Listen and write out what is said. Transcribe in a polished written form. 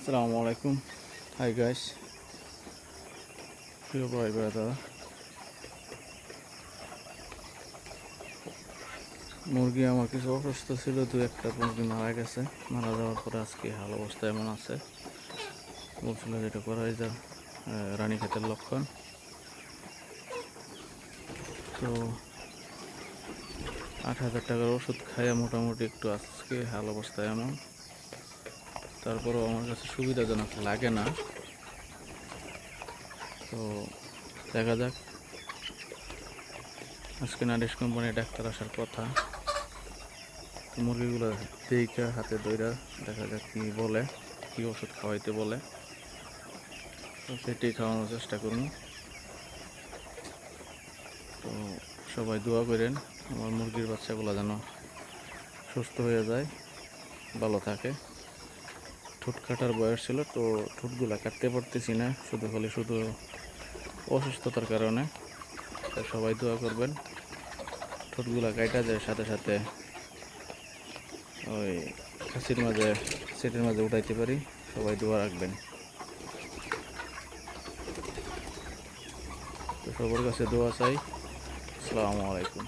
আসসালামু আলাইকুম। Hi guys, প্রিয় ভাই ব্রাদার। মুরগি আমার কিছু অসুস্থ ছিল, দু একটা মুরগি মারা গেছে। মারা যাওয়ার পরে আজকে হাল অবস্থা এমন আছে, বলছিল যেটা করা হয় যা রানী ক্ষেতের লক্ষণ। তো 8,000 টাকার ওষুধ খাইয়া মোটামুটি একটু আজকে হাল অবস্থা এমন। তারপরেও আমার কাছে সুবিধাজনক লাগে না। তো দেখা যাক, আজকে নারিশ কোম্পানির ডাক্তার আসার কথা। মুরগিগুলো দেখা হাতে দইরা দেখা যাক কি বলে, কি ওষুধ খাওয়াইতে বলে, তো সেটাই খাওয়ানোর চেষ্টা করুন। তো সবাই দোয়া করেন আমার মুরগির বাচ্চাগুলো যেন সুস্থ হয়ে যায়, ভালো থাকে। ঠোঁট কাটার বয়স ছিল, তো ঠোঁটগুলো কাটতে পারতেছি না, শুধু অসুস্থতার কারণে। তো সবাই দোয়া করবেন ঠোঁটগুলা কাটা যায়, সাথে সাথে ওই সেটের মাঝে উঠাইতে পারি। সবাই দোয়া রাখবেন। তো সবার কাছে দোয়া চাই। আসসালামু আলাইকুম।